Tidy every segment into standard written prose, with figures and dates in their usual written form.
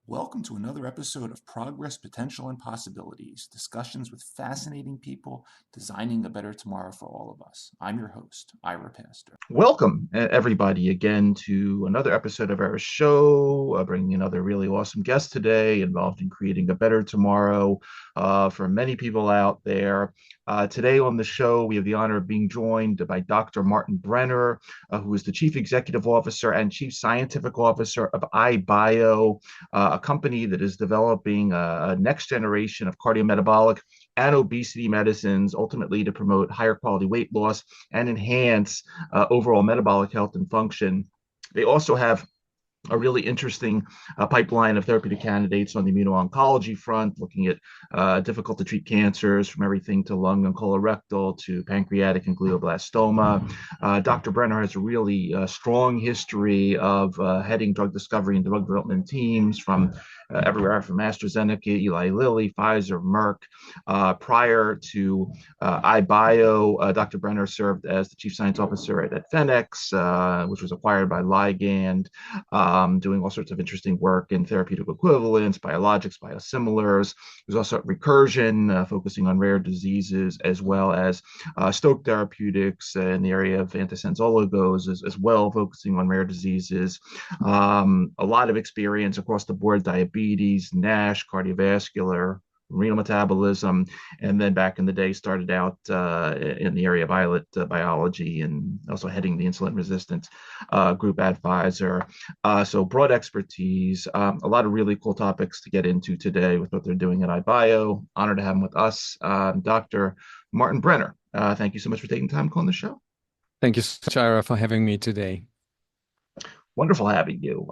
Welcome to another episode of Progress, Potential, and Possibilities, discussions with fascinating people designing a better tomorrow for all of us. I'm your host, Ira Pastor. Welcome, everybody, again to another episode of our show, bringing another really awesome guest today involved in creating a better tomorrow for many people out there. Today on the show, we have the honor of being joined by Dr. Martin Brenner, who is the Chief Executive Officer and Chief Scientific Officer of iBio, a company that is developing a next generation of cardiometabolic and obesity medicines, ultimately to promote higher quality weight loss and enhance overall metabolic health and function. They also have a really interesting pipeline of therapeutic candidates on the immuno-oncology front, looking at difficult to treat cancers from everything to lung and colorectal to pancreatic and glioblastoma. Dr. Brenner has a really strong history of heading drug discovery and drug development teams from everywhere from AstraZeneca, Eli Lilly, Pfizer, Merck. Prior to iBio, Dr. Brenner served as the Chief Science Officer at Pfenex, which was acquired by Ligand, doing all sorts of interesting work in therapeutic equivalents, biologics, biosimilars. There's also Recursion, focusing on rare diseases, as well as Stoke Therapeutics in the area of antisense oligos, as well, focusing on rare diseases. A lot of experience across the board, diabetes, NASH, cardiovascular, renal metabolism, and then back in the day started out in the area of islet biology and also heading the insulin resistant group at Pfizer. So broad expertise, a lot of really cool topics to get into today with what they're doing at iBio. Honored to have him with us, Dr. Martin Brenner. Thank you so much for taking time to come on the show. Thank you so much, Ira, for having me today. Wonderful having you.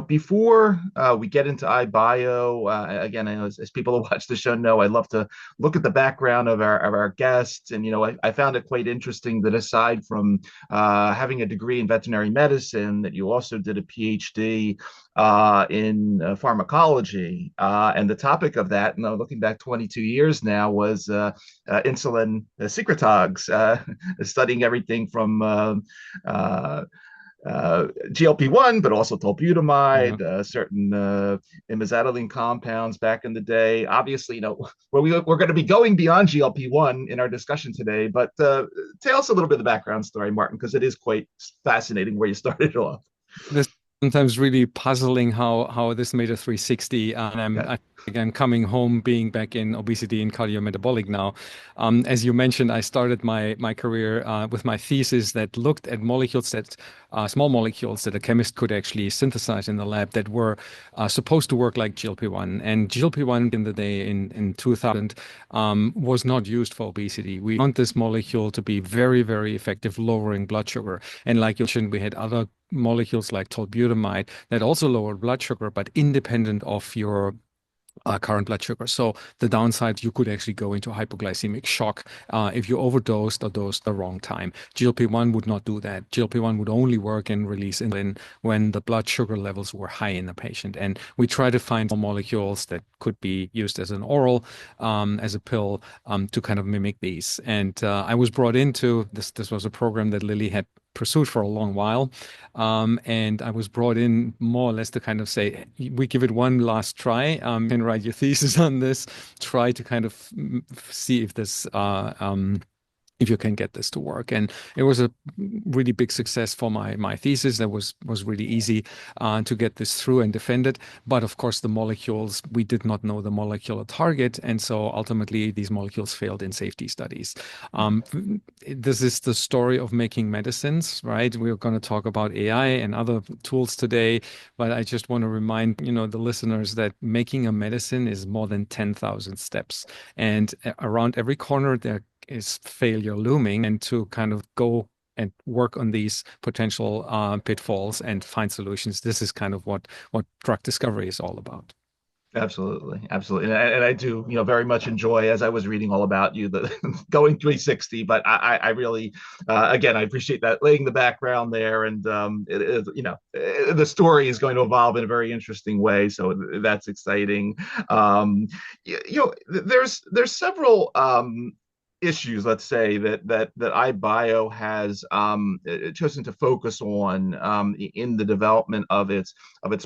Before we get into iBio, again, I know as people who watch the show know, I love to look at the background of our guests. And, I found it quite interesting that aside from having a degree in veterinary medicine, that you also did a Ph.D. in pharmacology. And the topic of that, looking back 22 years now, was insulin secretogs, studying everything from GLP-1, but also tolbutamide, certain imazatoline compounds back in the day. Obviously, we're going to be going beyond GLP-1 in our discussion today, but tell us a little bit of the background story, Martin, because it is quite fascinating where you started off. This sometimes really puzzling how this made a 360, and I'm again coming home, being back in obesity and cardiometabolic now. As you mentioned, I started my career with my thesis that looked at molecules that small molecules that a chemist could actually synthesize in the lab that were supposed to work like GLP-1. And GLP-1 in the day in 2000 was not used for obesity. We found this molecule to be very, very effective lowering blood sugar. And like you mentioned, we had other molecules like tolbutamide that also lowered blood sugar, but independent of your current blood sugar. So the downside, you could actually go into hypoglycemic shock if you overdosed or dosed the wrong time. GLP-1 would not do that. GLP-1 would only work and release insulin when the blood sugar levels were high in the patient. And we try to find molecules that could be used as an oral, as a pill, to kind of mimic these. And I was brought into this. This was a program that Lilly had pursued for a long while. And I was brought in more or less to kind of say, we give it one last try, and write your thesis on this, try to kind of see if this if you can get this to work. And it was a really big success for my thesis. That was really easy to get this through and defend it. But of course, the molecules, we did not know the molecular target. And so ultimately, these molecules failed in safety studies. This is the story of making medicines, right? We're going to talk about AI and other tools today. But I just want to remind, the listeners that making a medicine is more than 10,000 steps. And around every corner, there is failure looming, and to kind of go and work on these potential pitfalls and find solutions. This is kind of what drug discovery is all about. Absolutely, absolutely, and I do, very much enjoy, as I was reading all about you, the going 360. But I really, again, I appreciate that laying the background there, and it is, the story is going to evolve in a very interesting way. So that's exciting. There's several issues, let's say, that iBio has chosen to focus on in the development of its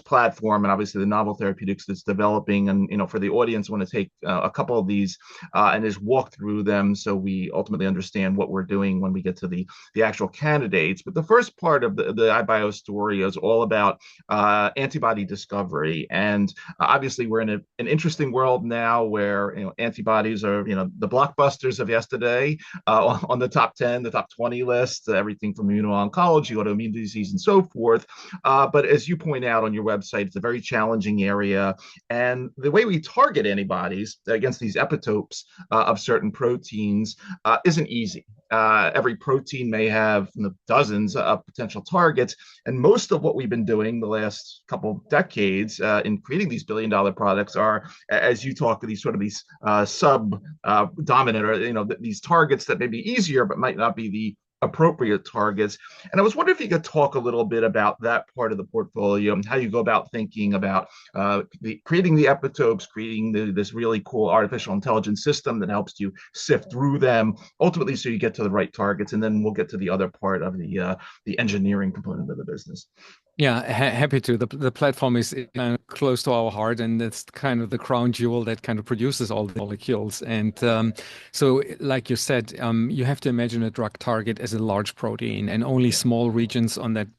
platform, and obviously the novel therapeutics that's developing. And for the audience, I want to take a couple of these and just walk through them so we ultimately understand what we're doing when we get to the actual candidates. But the first part of the iBio story is all about antibody discovery, and obviously we're in an interesting world now where antibodies are the blockbusters of yesterday. On the top 10, the top 20 list, everything from immuno-oncology, autoimmune disease, and so forth. But as you point out on your website, it's a very challenging area. And the way we target antibodies against these epitopes of certain proteins isn't easy. Every protein may have dozens of potential targets. And most of what we've been doing the last couple decades in creating these billion-dollar products are, as you talk, these sub-dominant or, these targets that may be easier but might not be the appropriate targets. And I was wondering if you could talk a little bit about that part of the portfolio and how you go about thinking about creating the epitopes, creating this really cool artificial intelligence system that helps you sift through them ultimately so you get to the right targets. And then we'll get to the other part of the engineering component of the business. Yeah, happy to. The platform is close to our heart, and it's kind of the crown jewel that kind of produces all the molecules. And so, like you said, you have to imagine a drug target as a large protein, and only small regions on that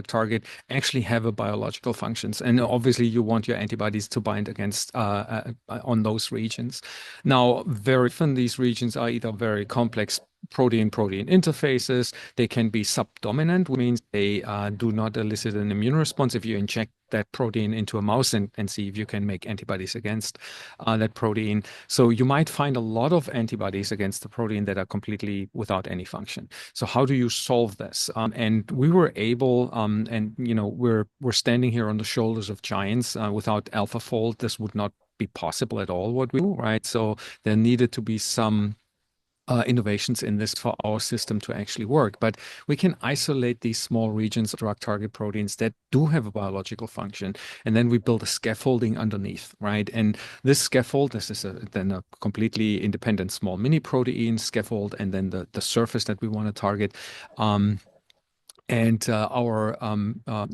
target actually have a biological functions. And obviously you want your antibodies to bind against on those regions. Now, very often these regions are either very complex protein-protein interfaces. They can be subdominant, which means they do not elicit an immune response if you inject that protein into a mouse and see if you can make antibodies against that protein. So you might find a lot of antibodies against the protein that are completely without any function. So how do you solve this? And we were able, and we're standing here on the shoulders of giants. Without AlphaFold, this would not be possible at all what we do, right? So there needed to be some innovations in this for our system to actually work. But we can isolate these small regions of drug target proteins that do have a biological function. And then we build a scaffolding underneath, right? And this scaffold, this is then a completely independent small mini protein scaffold, and then the surface that we want to target. And our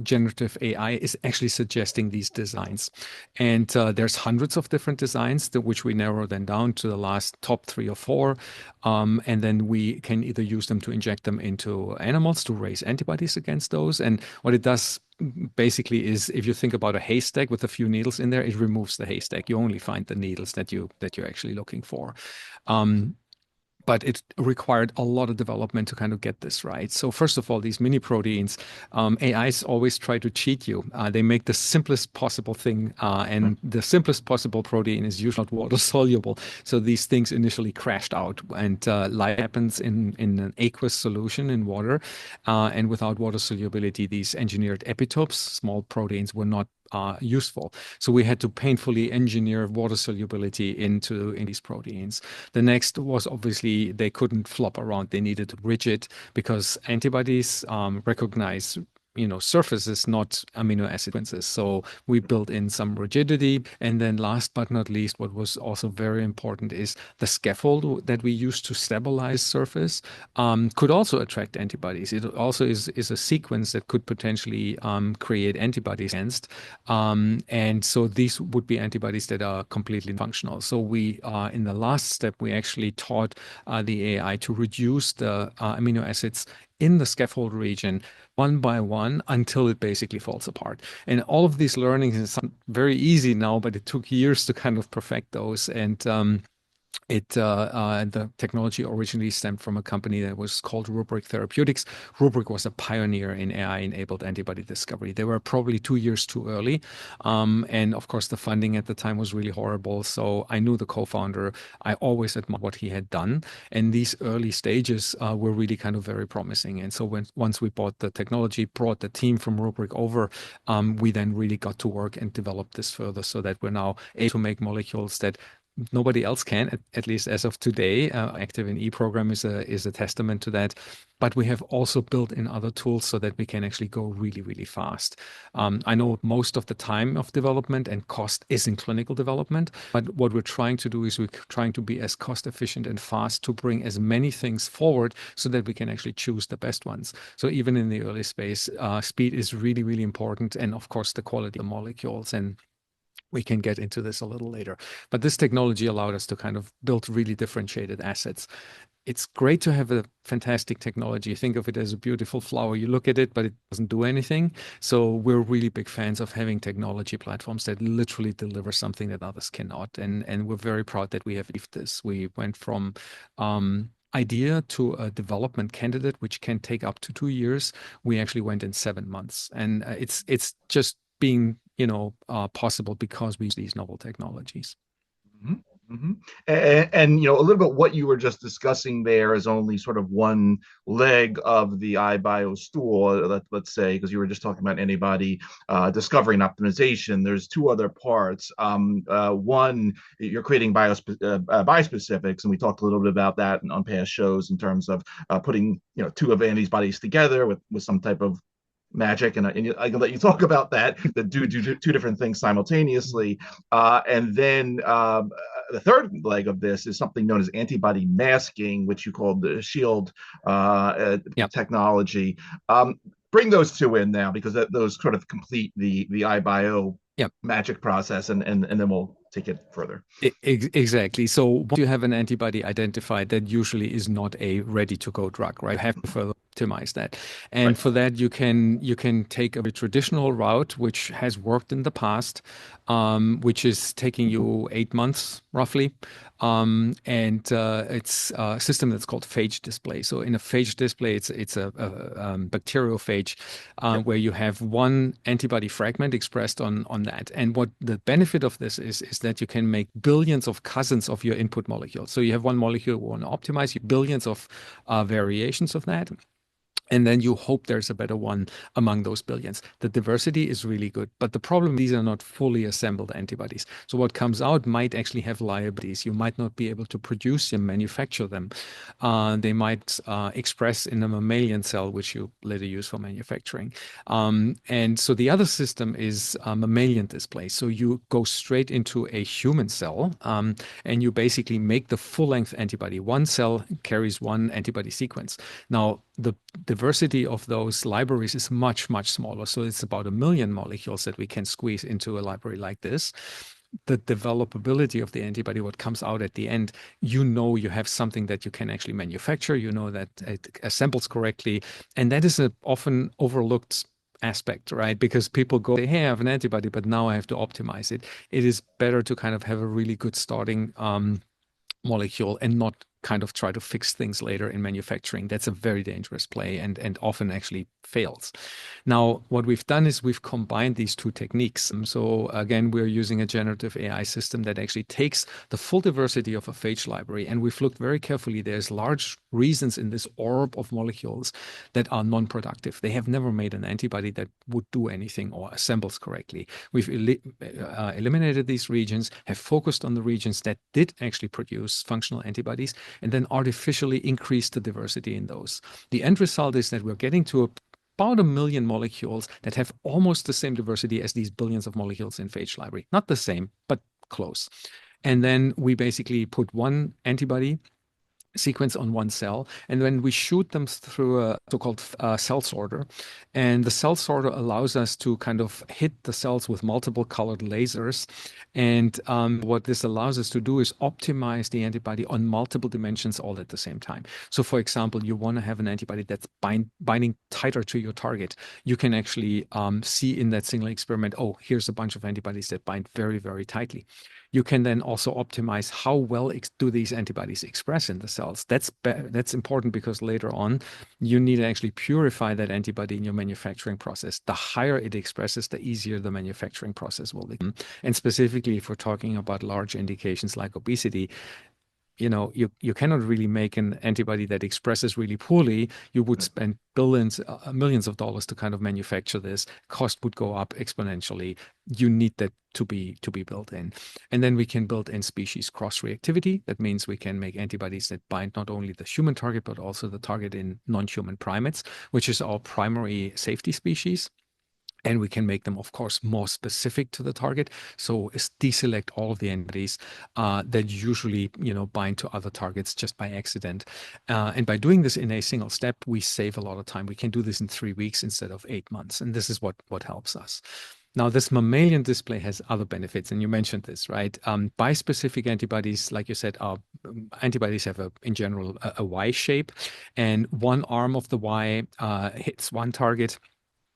generative AI is actually suggesting these designs. And there's hundreds of different designs, which we narrow then down to the last top 3 or 4. And then we can either use them to inject them into animals to raise antibodies against those. And what it does basically is, if you think about a haystack with a few needles in there, it removes the haystack. You only find the needles that you're actually looking for. But it required a lot of development to kind of get this right. So first of all, these mini proteins, AIs always try to cheat you. They make the simplest possible thing, and the simplest possible protein is usually not water soluble. So these things initially crashed out, and life happens in an aqueous solution in water. And without water solubility, these engineered epitopes, small proteins, were not useful. So we had to painfully engineer water solubility in these proteins. The next was obviously they couldn't flop around. They needed rigid, because antibodies recognize surfaces, not amino acid sequences. So we built in some rigidity. And then last but not least, what was also very important is the scaffold that we use to stabilize surface could also attract antibodies. It also is a sequence that could potentially create antibodies against. And so these would be antibodies that are completely functional. So we, in the last step, we actually taught the AI to reduce the amino acids in the scaffold region one by one until it basically falls apart. And all of these learnings is very easy now, but it took years to kind of perfect those. And the technology originally stemmed from a company that was called Rubric Therapeutics. Rubric was a pioneer in AI-enabled antibody discovery. They were probably 2 years too early. And of course, the funding at the time was really horrible. So I knew the co-founder. I always admired what he had done. And these early stages were really kind of very promising. And so once we bought the technology, brought the team from Rubric over, we then really got to work and developed this further so that we're now able to make molecules that nobody else can, at least as of today. Activin E program is a testament to that. But we have also built in other tools so that we can actually go really, really fast. I know most of the time of development and cost is in clinical development, but what we're trying to do is we're trying to be as cost efficient and fast to bring as many things forward so that we can actually choose the best ones. So even in the early space, speed is really, really important. And of course, the quality of the molecules. And we can get into this a little later. But this technology allowed us to kind of build really differentiated assets. It's great to have a fantastic technology. Think of it as a beautiful flower. You look at it, but it doesn't do anything. So we're really big fans of having technology platforms that literally deliver something that others cannot. And we're very proud that we have achieved this. We went from idea to a development candidate, which can take up to 2 years. We actually went in 7 months. And it's just being possible because we use these novel technologies. Mm-hmm. Mm-hmm. And a little bit what you were just discussing there is only sort of one leg of the iBio stool, let's say, because you were just talking about antibody discovery and optimization. There's two other parts. One, you're creating bispecifics, and we talked a little bit about that on past shows in terms of putting two of antibodies together with some type of magic, and I can let you talk about that do two different things simultaneously. And then the third leg of this is something known as antibody masking, which you called the shield technology. Bring those two in now, because those sort of complete the iBio magic process, and then we'll take it further. Exactly. So once you have an antibody identified, that usually is not a ready-to-go drug, right? You have to further optimize that. And for that, you can take a traditional route, which has worked in the past, which is taking you 8 months, roughly. And it's a system that's called phage display. So in a phage display, it's a bacteriophage where you have one antibody fragment expressed on that. And what the benefit of this is that you can make billions of cousins of your input molecule. So you have one molecule you want to optimize, you billions of variations of that. And then you hope there's a better one among those billions. The diversity is really good, but the problem, these are not fully assembled antibodies. So what comes out might actually have liabilities. You might not be able to produce them, manufacture them. They might express in a mammalian cell, which you later use for manufacturing. And so the other system is mammalian display. So you go straight into a human cell, and you basically make the full-length antibody. One cell carries one antibody sequence. Now, the diversity of those libraries is much, much smaller. So it's about 1 million molecules that we can squeeze into a library like this. The developability of the antibody, what comes out at the end, you have something that you can actually manufacture, that it assembles correctly. And that is an often overlooked aspect, right? Because people go, hey, I have an antibody, but now I have to optimize it. It is better to kind of have a really good starting molecule and not kind of try to fix things later in manufacturing. That's a very dangerous play and often actually fails. Now, what we've done is we've combined these two techniques. So again, we're using a generative AI system that actually takes the full diversity of a phage library, and we've looked very carefully. There's large reasons in this orb of molecules that are non-productive. They have never made an antibody that would do anything or assembles correctly. We've eliminated these regions, have focused on the regions that did actually produce functional antibodies, and then artificially increase the diversity in those. The end result is that we're getting to about 1 million molecules that have almost the same diversity as these billions of molecules in phage library. Not the same, but close. And then we basically put one antibody sequence on one cell, and then we shoot them through a so-called cell sorter. And the cell sorter allows us to kind of hit the cells with multiple colored lasers. And what this allows us to do is optimize the antibody on multiple dimensions all at the same time. So for example, you want to have an antibody that's binding tighter to your target. You can actually see in that single experiment, oh, here's a bunch of antibodies that bind very, very tightly. You can then also optimize how well do these antibodies express in the cells. That's important because later on, you need to actually purify that antibody in your manufacturing process. The higher it expresses, the easier the manufacturing process will become. And specifically, if we're talking about large indications like obesity, you cannot really make an antibody that expresses really poorly. You would spend millions of dollars to kind of manufacture this. Cost would go up exponentially. You need that to be built in. And then we can build in species cross-reactivity. That means we can make antibodies that bind not only the human target, but also the target in non-human primates, which is our primary safety species. And we can make them, of course, more specific to the target. So deselect all of the antibodies that usually, bind to other targets just by accident. And by doing this in a single step, we save a lot of time. We can do this in 3 weeks instead of 8 months. And this is what helps us. Now, this mammalian display has other benefits, and you mentioned this, right? Bispecific antibodies, like you said, antibodies have in general a Y shape, and one arm of the Y hits one target.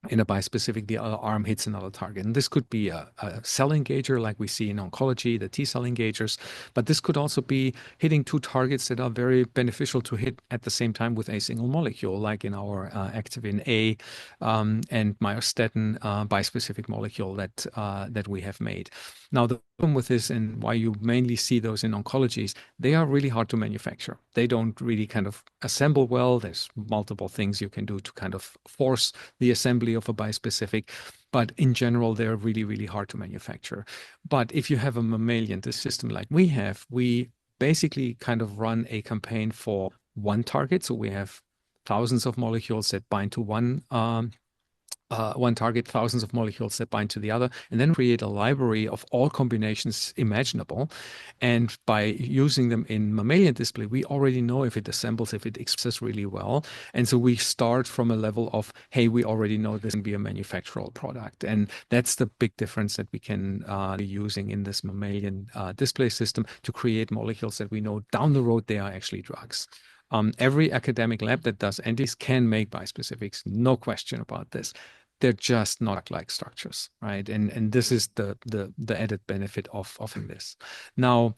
In a bispecific, the other arm hits another target. And this could be a cell engager like we see in oncology, the T-cell engagers, but this could also be hitting two targets that are very beneficial to hit at the same time with a single molecule, like in our Activin A and myostatin bispecific molecule that we have made. Now, the problem with this and why you mainly see those in oncology is they are really hard to manufacture. They don't really kind of assemble well. There's multiple things you can do to kind of force the assembly of a bispecific, but in general, they're really, really hard to manufacture. But if you have a mammalian system like we have, we basically kind of run a campaign for one target. So we have thousands of molecules that bind to one target, thousands of molecules that bind to the other, and then create a library of all combinations imaginable. And by using them in mammalian display, we already know if it assembles, if it expresses really well. And so we start from a level of, hey, we already know this can be a manufacturable product. And that's the big difference that we can be using in this mammalian display system to create molecules that we know down the road they are actually drugs. Every academic lab that does antibodies can make bispecifics, no question about this. They're just not like structures, right? And this is the added benefit of this. Now,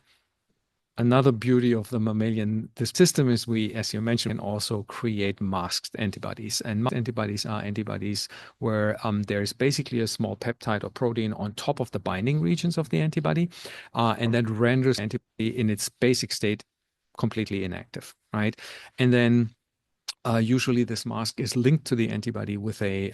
another beauty of the mammalian system is we, as you mentioned, can also create masked antibodies. And masked antibodies are antibodies where there is basically a small peptide or protein on top of the binding regions of the antibody, and that renders antibody in its basic state completely inactive, right? And then usually this mask is linked to the antibody with a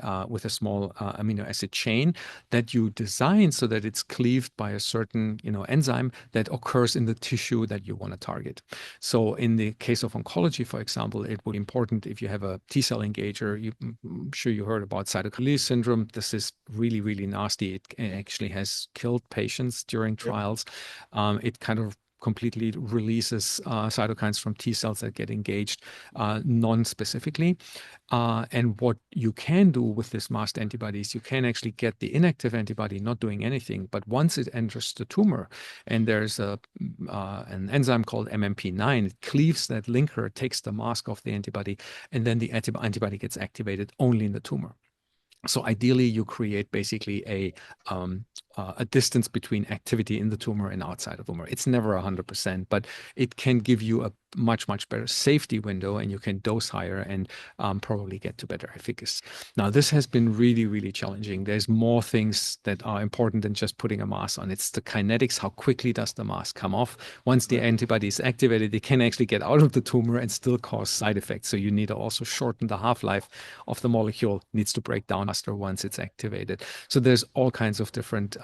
small amino acid chain that you design so that it's cleaved by a certain enzyme that occurs in the tissue that you want to target. So in the case of oncology, for example, it would be important if you have a T-cell engager. I'm sure you heard about cytokine release syndrome. This is really, really nasty. It actually has killed patients during trials. It kind of completely releases cytokines from T cells that get engaged non-specifically. And what you can do with this masked antibodies, you can actually get the inactive antibody not doing anything, but once it enters the tumor, and there's an enzyme called MMP9, it cleaves that linker, takes the mask off the antibody, and then the antibody gets activated only in the tumor. So ideally, you create basically a distance between activity in the tumor and outside of the tumor. It's never 100%, but it can give you a much, much better safety window, and you can dose higher and probably get to better efficacy. Now, this has been really, really challenging. There's more things that are important than just putting a mask on. It's the kinetics. How quickly does the mask come off? Once the antibody is activated, it can actually get out of the tumor and still cause side effects. So you need to also shorten the half-life of the molecule. It needs to break down faster once it's activated. So there's all kinds of different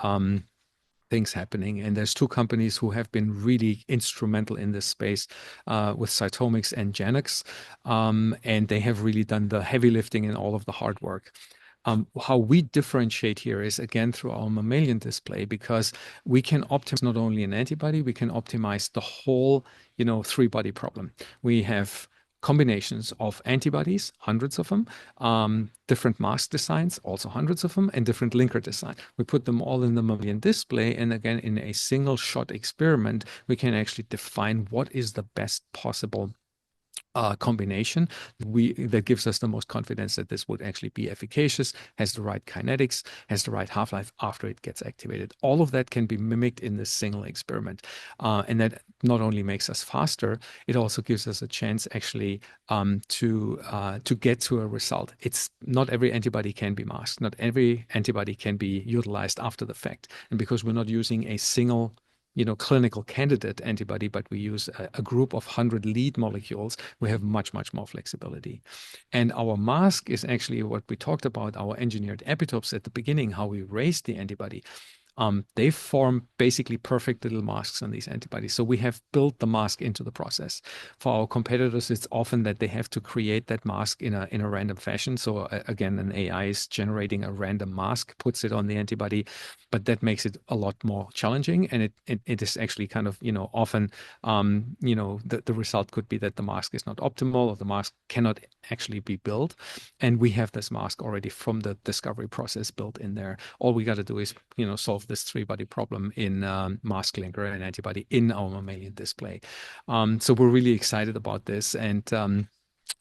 things happening. And there's two companies who have been really instrumental in this space with CytomX and Genix. And they have really done the heavy lifting and all of the hard work. How we differentiate here is again through our mammalian display, because we can optimize not only an antibody, we can optimize the whole, three-body problem. We have combinations of antibodies, hundreds of them, different mask designs, also hundreds of them, and different linker design. We put them all in the mammalian display, and again, in a single shot experiment, we can actually define what is the best possible combination that gives us the most confidence that this would actually be efficacious, has the right kinetics, has the right half-life after it gets activated. All of that can be mimicked in this single experiment. And that not only makes us faster, it also gives us a chance actually to get to a result. It's not every antibody can be masked. Not every antibody can be utilized after the fact. And because we're not using a single clinical candidate antibody, but we use a group of 100 lead molecules, we have much, much more flexibility. And our mask is actually what we talked about, our engineered epitopes at the beginning, how we raised the antibody. They form basically perfect little masks on these antibodies. So we have built the mask into the process. For our competitors, it's often that they have to create that mask in a random fashion. So again, an AI is generating a random mask, puts it on the antibody, but that makes it a lot more challenging. And it is actually kind of, often, the result could be that the mask is not optimal or the mask cannot actually be built. And we have this mask already from the discovery process built in there. All we got to do is, solve this three-body problem in mask linker and antibody in our mammalian display. So we're really excited about this. And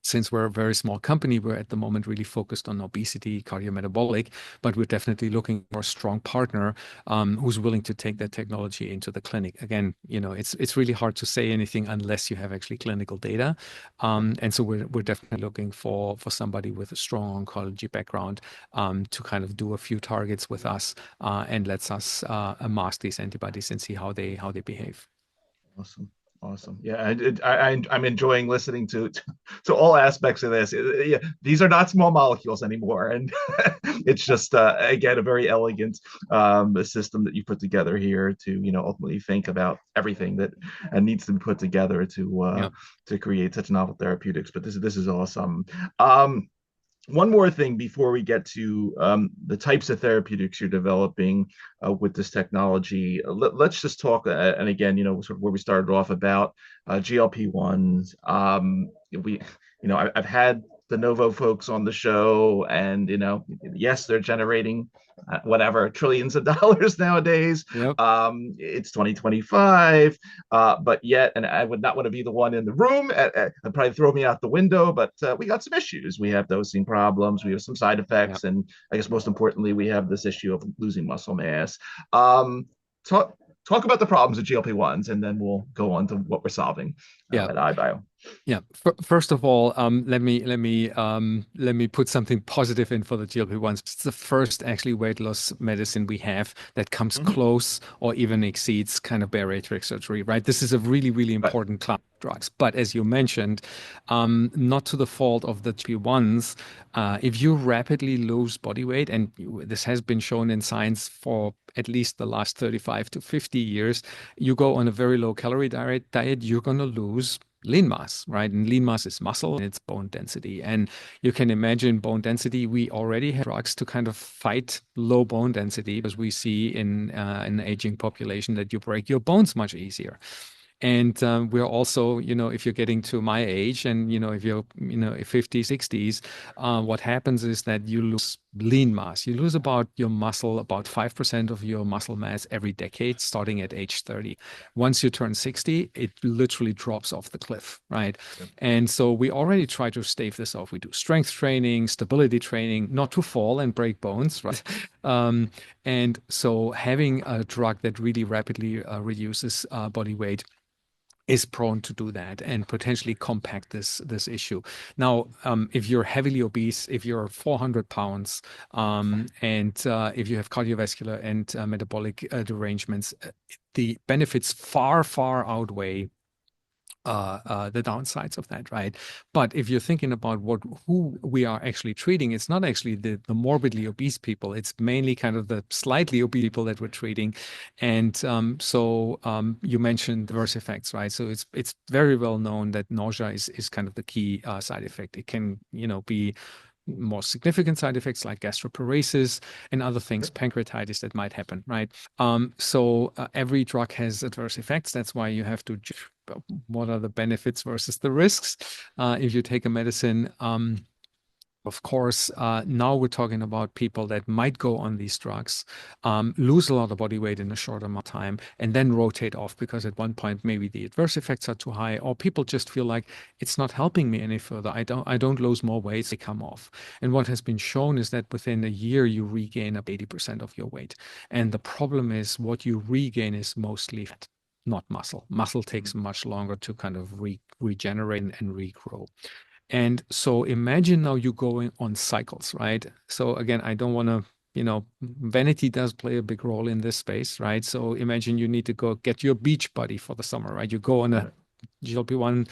since we're a very small company, we're at the moment really focused on obesity, cardiometabolic, but we're definitely looking for a strong partner who's willing to take that technology into the clinic. Again, it's really hard to say anything unless you have actually clinical data. And so we're definitely looking for somebody with a strong oncology background to kind of do a few targets with us and lets us mask these antibodies and see how they behave. Awesome. Awesome. Yeah, I'm enjoying listening to all aspects of this. Yeah, these are not small molecules anymore, and it's just again a very elegant system that you put together here to ultimately think about everything that needs to be put together to create such novel therapeutics. But this is awesome. One more thing before we get to the types of therapeutics you're developing with this technology. Let's just talk, and again, sort of where we started off about GLP-1s. I've had the Novo folks on the show, and yes, they're generating whatever trillions of dollars nowadays. Yep. It's 2025, but yet, and I would not want to be the one in the room. It'd probably throw me out the window. But we got some issues. We have dosing problems. We have some side effects, and I guess most importantly, we have this issue of losing muscle mass. Talk about the problems of GLP-1s, and then we'll go on to what we're solving at iBio. Yeah. First of all, let me put something positive in for the GLP-1s. It's the first actually weight loss medicine we have that comes close or even exceeds kind of bariatric surgery, right? This is a really, really important class of drugs. But as you mentioned, not to the fault of the GLP-1s, if you rapidly lose body weight, and this has been shown in science for at least the last 35 to 50 years, you go on a very low calorie diet, you're going to lose lean mass, right? And lean mass is muscle and it's bone density. And you can imagine bone density. We already have drugs to kind of fight low bone density, because we see in an aging population that you break your bones much easier. And we're also, if you're getting to my age and, if you're, 50s, 60s, what happens is that you lose lean mass. You lose about your muscle, about 5% of your muscle mass every decade, starting at age 30. Once you turn 60, it literally drops off the cliff, right? Yep. And so we already try to stave this off. We do strength training, stability training, not to fall and break bones, right? And so having a drug that really rapidly reduces body weight is prone to do that and potentially compact this issue. Now, if you're heavily obese, if you're 400 pounds, and if you have cardiovascular and metabolic derangements, the benefits far, far outweigh the downsides of that, right? But if you're thinking about who we are actually treating, it's not actually the morbidly obese people. It's mainly kind of the slightly obese people that we're treating. And you mentioned adverse effects, right? So it's very well known that nausea is kind of the key side effect. It can, be more significant side effects like gastroparesis and other things, pancreatitis that might happen, right? Every drug has adverse effects. That's why you have to judge what are the benefits versus the risks if you take a medicine. Of course, now we're talking about people that might go on these drugs, lose a lot of body weight in a short amount of time, and then rotate off because at one point maybe the adverse effects are too high, or people just feel like it's not helping me any further. I don't lose more weight, they come off. And what has been shown is that within a year you regain up 80% of your weight. And the problem is what you regain is mostly fat, not muscle. Muscle takes much longer to kind of regenerate and regrow. And so imagine now you going on cycles, right? So again, I don't want to, vanity does play a big role in this space, right? So imagine you need to go get your beach buddy for the summer, right? You go on a GLP-1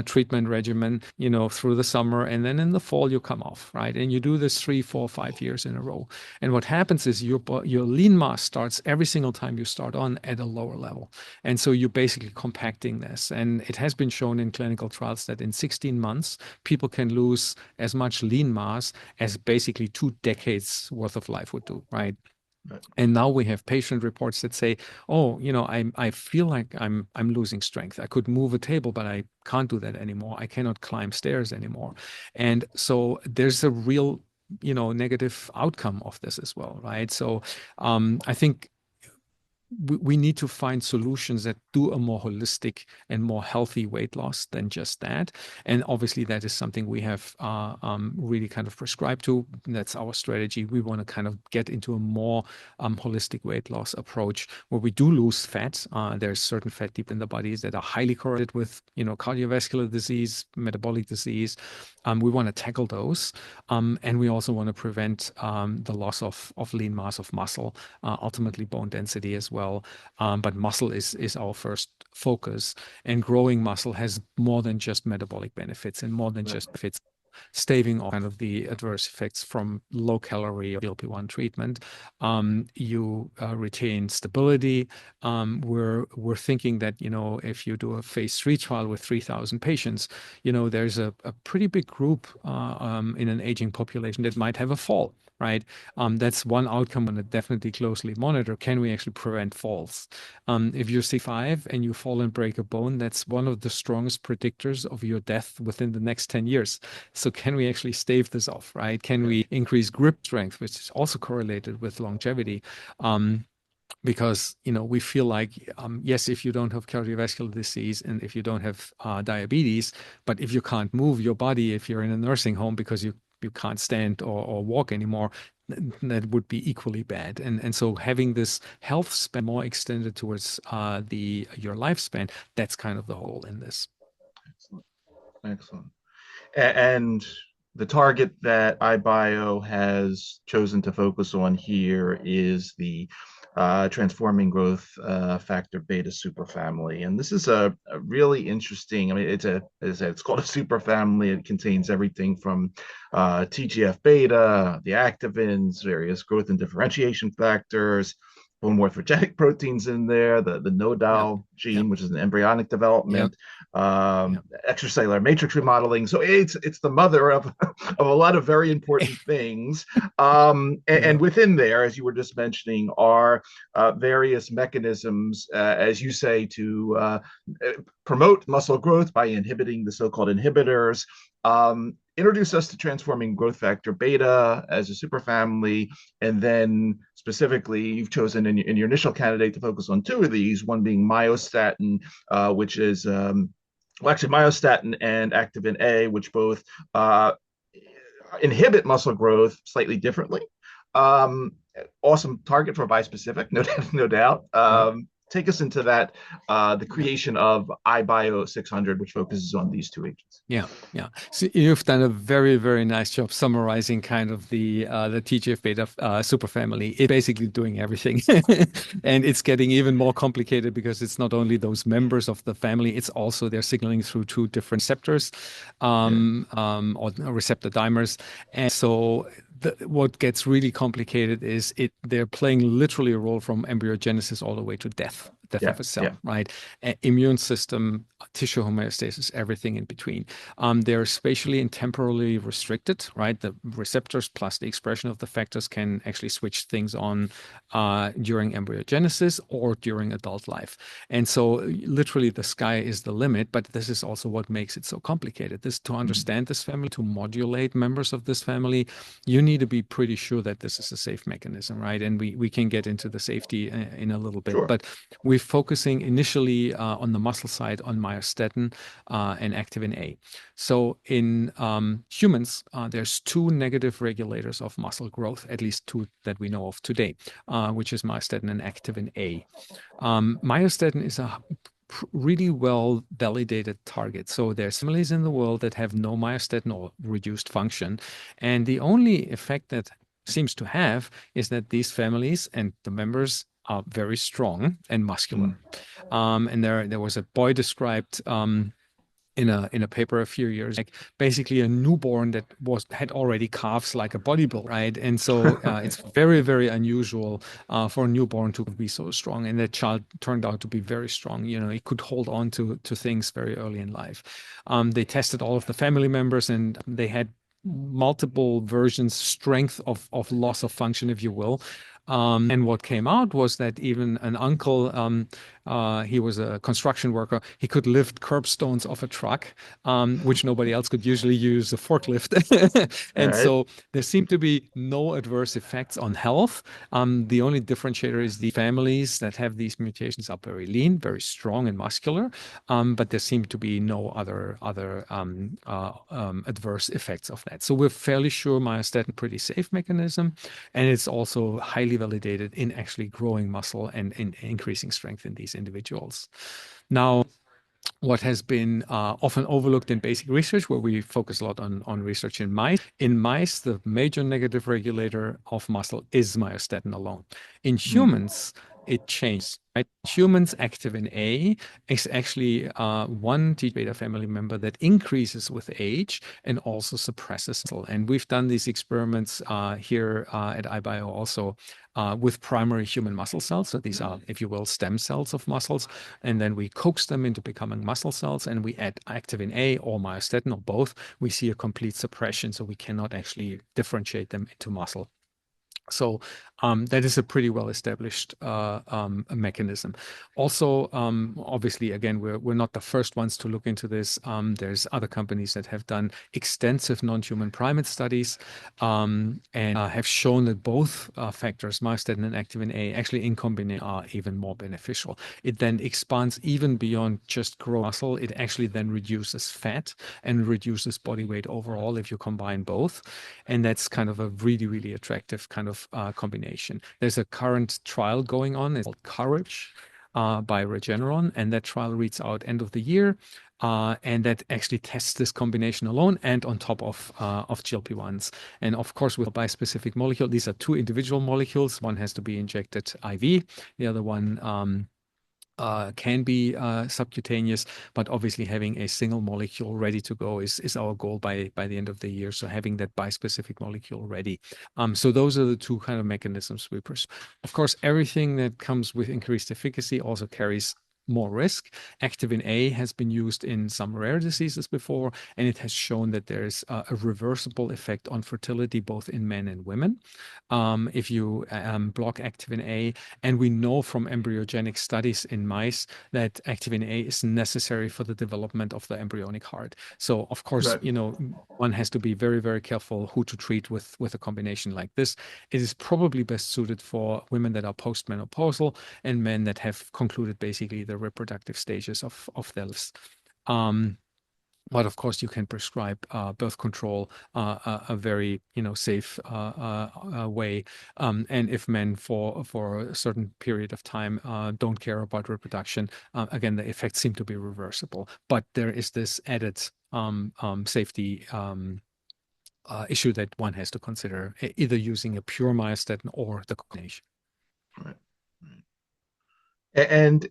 treatment regimen, through the summer, and then in the fall you come off, right? And you do this 3, 4, 5 years in a row. And what happens is your lean mass starts every single time you start on at a lower level. And so you're basically compacting this. And it has been shown in clinical trials that in 16 months, people can lose as much lean mass as basically 2 decades worth of life would do, right? And now we have patient reports that say, oh, I feel like I'm losing strength. I could move a table, but I can't do that anymore. I cannot climb stairs anymore. And so there's a real, negative outcome of this as well, right? So I think we need to find solutions that do a more holistic and more healthy weight loss than just that. And obviously that is something we have really kind of prescribed to. That's our strategy. We want to kind of get into a more holistic weight loss approach where we do lose fat. There's certain fat deep in the bodies that are highly correlated with, cardiovascular disease, metabolic disease. We want to tackle those. And we also want to prevent the loss of lean mass of muscle, ultimately bone density as well. But muscle is our first focus, and growing muscle has more than just metabolic benefits and more than just benefits, staving off kind of the adverse effects from low calorie or GLP-1 treatment. You retain stability. We're thinking that, if you do a phase 3 trial with 3,000 patients, there's a pretty big group in an aging population that might have a fall. Right. That's one outcome on it definitely closely monitor. Can we actually prevent falls? If you're 65 and you fall and break a bone, that's one of the strongest predictors of your death within the next 10 years. So can we actually stave this off, right? Can we increase grip strength, which is also correlated with longevity? Because, we feel like, yes, if you don't have cardiovascular disease and if you don't have diabetes, but if you can't move your body, if you're in a nursing home because you can't stand or walk anymore, that would be equally bad. And so having this health span more extended towards your lifespan, that's kind of the whole in this. Excellent. And the target that iBio has chosen to focus on here is the transforming growth factor beta superfamily. And this is a really interesting, it's called a superfamily. It contains everything from TGF beta, the activins, various growth and differentiation factors, bone morphogenic proteins in there, the nodal gene, which is an embryonic development, extracellular matrix remodeling. So it's the mother of a lot of very important things. And within there, as you were just mentioning, are various mechanisms, as you say, to promote muscle growth by inhibiting the so-called inhibitors. Introduce us to transforming growth factor beta as a superfamily, and then specifically you've chosen in your initial candidate to focus on 2 of these, one being myostatin, which is actually myostatin and activin A, which both inhibit muscle growth slightly differently. Awesome target for bispecific, no doubt. take us into that, the creation of iBio 600, which focuses on these two agents. Yeah. So you've done a very, very nice job summarizing kind of the TGF-beta superfamily. It's basically doing everything, and it's getting even more complicated because it's not only those members of the family; it's also they're signaling through two different receptors, or receptor dimers, and so. What gets really complicated is they're playing literally a role from embryogenesis all the way to death of a cell, right? Immune system, tissue homeostasis, everything in between. They're spatially and temporally restricted, right? The receptors plus the expression of the factors can actually switch things on during embryogenesis or during adult life. And so literally the sky is the limit, but this is also what makes it so complicated. To understand this family, to modulate members of this family, you need to be pretty sure that this is a safe mechanism, right? And we can get into the safety in a little bit, but we're focusing initially on the muscle side on myostatin and activin A. So in humans, there's two negative regulators of muscle growth, at least two that we know of today, which is myostatin and activin A. Myostatin is a really well validated target. So there's families in the world that have no myostatin or reduced function. And the only effect that seems to have is that these families and the members are very strong and muscular. And there was a boy described in a paper a few years back, basically a newborn that had already calves like a bodybuilder, right? And so it's very, very unusual for a newborn to be so strong. And that child turned out to be very strong. You know, he could hold on to things very early in life. They tested all of the family members, and they had multiple versions, strength of loss of function, if you will. And what came out was that even an uncle, he was a construction worker, he could lift curbstones off a truck, which nobody else could usually use a forklift. And so there seemed to be no adverse effects on health. The only differentiator is the families that have these mutations are very lean, very strong and muscular, but there seemed to be no other adverse effects of that. So we're fairly sure myostatin pretty safe mechanism, and it's also highly validated in actually growing muscle and in increasing strength in these individuals. Now, what has been often overlooked in basic research, where we focus a lot on research in mice. In mice, the major negative regulator of muscle is myostatin alone. In humans, it changes. Right? Humans, activin A is actually one TGF-beta family member that increases with age and also suppresses muscle. And we've done these experiments here at iBio also with primary human muscle cells. So these are, if you will, stem cells of muscles. And then we coax them into becoming muscle cells, and we add activin A or myostatin or both. We see a complete suppression, so we cannot actually differentiate them into muscle. So that is a pretty well-established mechanism. Also, obviously, again, we're not the first ones to look into this. There's other companies that have done extensive non-human primate studies and have shown that both factors, myostatin and activin A, actually in combination are even more beneficial. It then expands even beyond just grow muscle. It actually then reduces fat and reduces body weight overall if you combine both. And that's kind of a really, really attractive kind of combination. There's a current trial going on. It's called Courage by Regeneron, and that trial reads out end of the year. And that actually tests this combination alone and on top of GLP-1s. And of course, with a bispecific molecule, these are two individual molecules. One has to be injected IV. The other one can be subcutaneous, but obviously having a single molecule ready to go is our goal by the end of the year. So having that bispecific molecule ready. So those are the two kind of mechanisms we pursue. Of course, everything that comes with increased efficacy also carries more risk. Activin A has been used in some rare diseases before, and it has shown that there is a reversible effect on fertility both in men and women if you block activin A. And we know from embryogenic studies in mice that activin A is necessary for the development of the embryonic heart. So of course, you know, one has to be very, very careful who to treat with a combination like this. It is probably best suited for women that are postmenopausal and men that have concluded basically the reproductive stages of their lives. But of course, you can prescribe birth control a very safe way. And if men for a certain period of time don't care about reproduction, again, the effects seem to be reversible. But there is this added safety issue that one has to consider, either using a pure myostatin or the combination. Right. And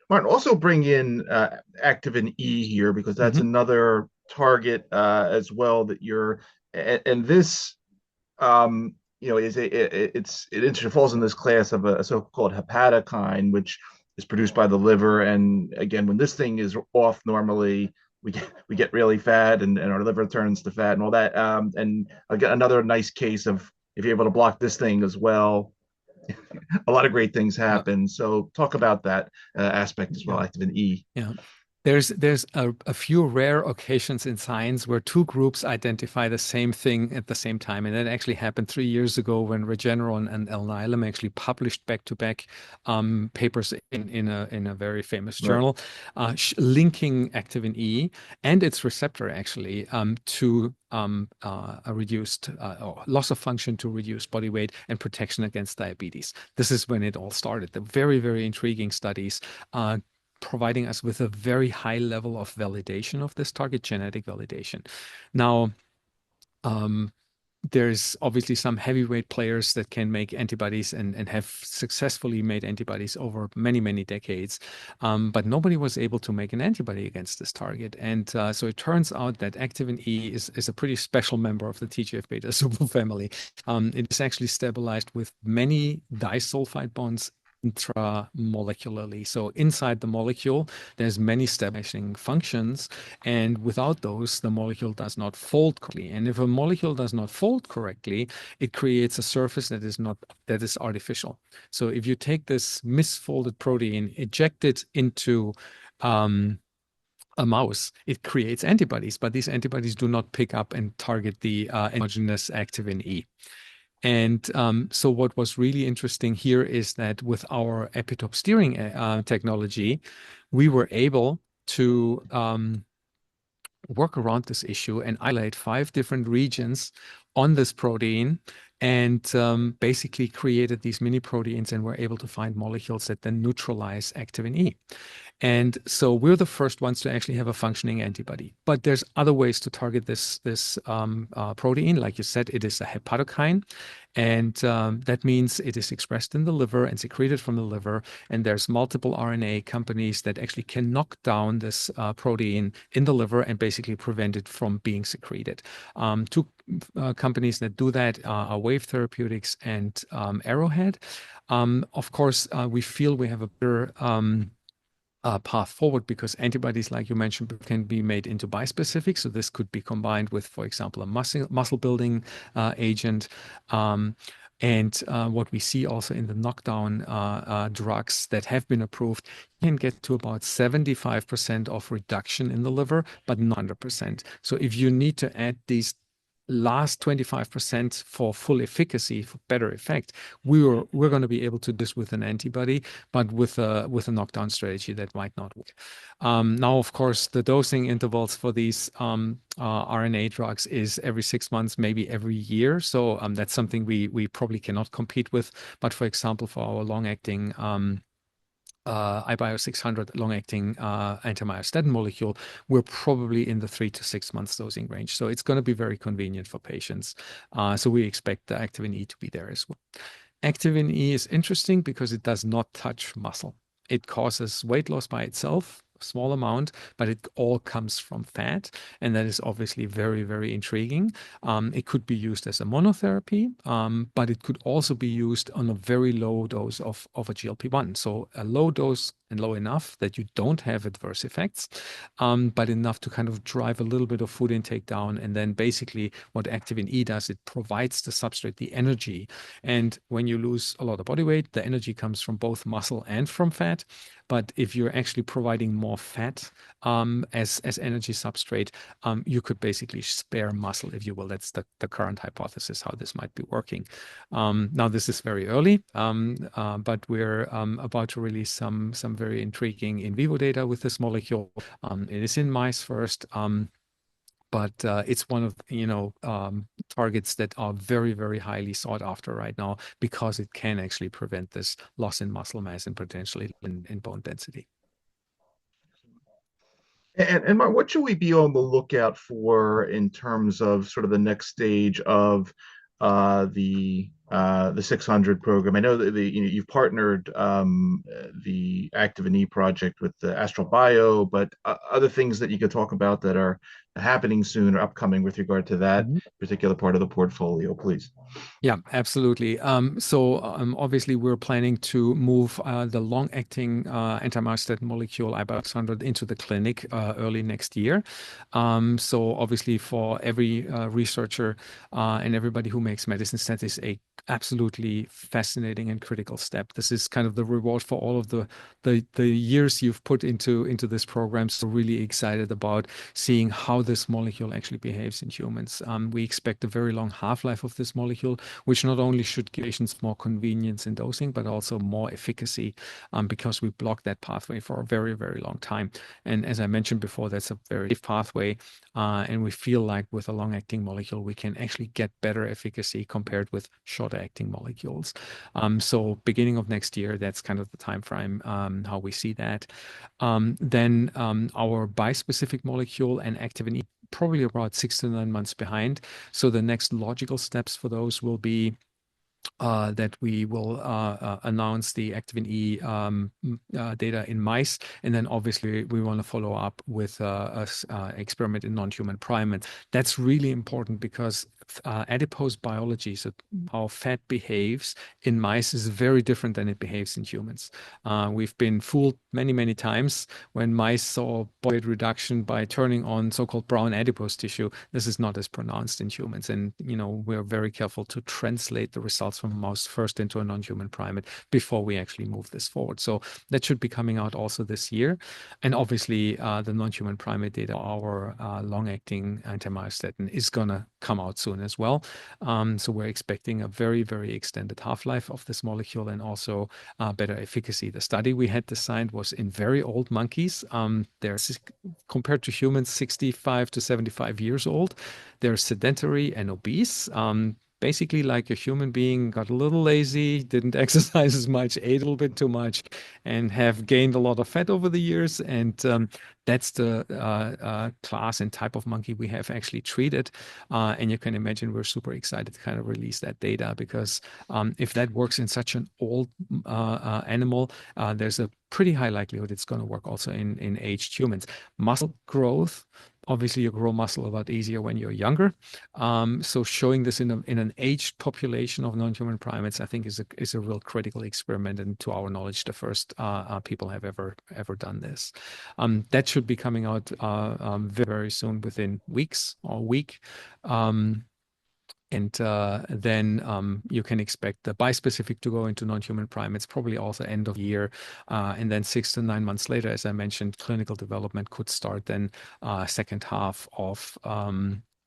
Martin, also bring in Activin E here, because that's another target as well that you're, and this is it falls in this class of a so-called hepatokine, which is produced by the liver. And again, when this thing is off, normally we get really fat, and our liver turns to fat and all that. And again, another nice case of, if you're able to block this thing as well, a lot of great things happen. So talk about that aspect as well, Activin E. Yeah. There's a few rare occasions in science where two groups identify the same thing at the same time. And that actually happened 3 years ago when Regeneron and Alnylam actually published back-to-back papers in a very famous journal, linking Activin E and its receptor actually to a reduced or loss of function to reduce body weight and protection against diabetes. This is when it all started. The very, very intriguing studies providing us with a very high level of validation of this target, genetic validation. Now, there's obviously some heavyweight players that can make antibodies and have successfully made antibodies over many, many decades. But nobody was able to make an antibody against this target. And so it turns out that Activin E is a pretty special member of the TGF-beta superfamily. It is actually stabilized with many disulfide bonds intramolecularly. So inside the molecule, there's many stabilizing functions, and without those, the molecule does not fold correctly. And if a molecule does not fold correctly, it creates a surface that is artificial. So if you take this misfolded protein, eject it into a mouse, it creates antibodies, but these antibodies do not pick up and target the endogenous Activin E. And so what was really interesting here is that with our epitope steering technology, we were able to work around this issue and isolate 5 different regions on this protein, and basically created these mini proteins, and were able to find molecules that then neutralize Activin E. And so we're the first ones to actually have a functioning antibody. But there's other ways to target this protein. Like you said, it is a hepatokine. And that means it is expressed in the liver and secreted from the liver. And there's multiple RNA companies that actually can knock down this protein in the liver and basically prevent it from being secreted. Two companies that do that are Wave Therapeutics and Arrowhead. Of course, we feel we have a better path forward, because antibodies, like you mentioned, can be made into bispecific. So this could be combined with, for example, a muscle building agent. And what we see also in the knockdown drugs that have been approved, you can get to about 75% of reduction in the liver, but not 100%. So if you need to add these last 25% for full efficacy, for better effect, we're going to be able to do this with an antibody, but with a knockdown strategy that might not work. Now, of course, the dosing intervals for these RNA drugs is every 6 months, maybe every year. So that's something we probably cannot compete with. But for example, for our long-acting iBio 600 long-acting anti-myostatin molecule, we're probably in the 3 to 6 months dosing range. So it's going to be very convenient for patients. So we expect the Activin E to be there as well. Activin E is interesting because it does not touch muscle. It causes weight loss by itself, a small amount, but it all comes from fat. And that is obviously very, very intriguing. It could be used as a monotherapy, but it could also be used on a very low dose of a GLP-1. So a low dose and low enough that you don't have adverse effects, but enough to kind of drive a little bit of food intake down. And then basically what Activin E does, it provides the substrate, the energy. And when you lose a lot of body weight, the energy comes from both muscle and from fat. But if you're actually providing more fat as energy substrate, you could basically spare muscle, if you will. That's the current hypothesis how this might be working. Now, this is very early, but we're about to release some very intriguing in vivo data with this molecule. It is in mice first. but it's one of targets that are very, very highly sought after right now because it can actually prevent this loss in muscle mass and potentially in bone density. And Mark, what should we be on the lookout for in terms of sort of the next stage of the 600 program? I know that you've partnered the Activin E project with the AstraZeneca, but other things that you could talk about that are happening soon or upcoming with regard to that particular part of the portfolio, please. Yeah, absolutely. Obviously, we're planning to move the long-acting anti-myostatin molecule iBio into the clinic early next year. Obviously, for every researcher and everybody who makes medicines, that is a absolutely fascinating and critical step. This is kind of the reward for all of the years you've put into this program. So really excited about seeing how this molecule actually behaves in humans. We expect a very long half-life of this molecule, which not only should give patients more convenience in dosing, but also more efficacy because we block that pathway for a very, very long time. And as I mentioned before, that's a very safe pathway. And we feel like with a long-acting molecule, we can actually get better efficacy compared with shorter-acting molecules. So beginning of next year, that's kind of the time frame how we see that. Then our bispecific molecule and Activin E probably about 6 to 9 months behind. So the next logical steps for those will be that we will announce the Activin E data in mice. And then obviously we want to follow up with an experiment in non-human primates. That's really important because adipose biology, so how fat behaves in mice, is very different than it behaves in humans. We've been fooled many, many times when mice saw body weight reduction by turning on so-called brown adipose tissue. This is not as pronounced in humans. And, we're very careful to translate the results from a mouse first into a non-human primate before we actually move this forward. So that should be coming out also this year. And obviously the non-human primate data, our long-acting anti-myostatin, is going to come out soon as well. So we're expecting a very, very extended half-life of this molecule and also better efficacy. The study we had designed was in very old monkeys. They're, compared to humans, 65 to 75 years old. They're sedentary and obese. Basically like a human being, got a little lazy, didn't exercise as much, ate a little bit too much, and have gained a lot of fat over the years. And that's the class and type of monkey we have actually treated. And you can imagine we're super excited to kind of release that data because if that works in such an old animal, there's a pretty high likelihood it's going to work also in aged humans. Muscle growth, obviously you grow muscle a lot easier when you're younger. So showing this in an aged population of non-human primates, I think is a real critical experiment. And to our knowledge, the first people have ever done this. That should be coming out very, very soon, within weeks or a week. And then you can expect the bispecific to go into non-human primates, probably also end of year. And then 6 to 9 months later, as I mentioned, clinical development could start then second half of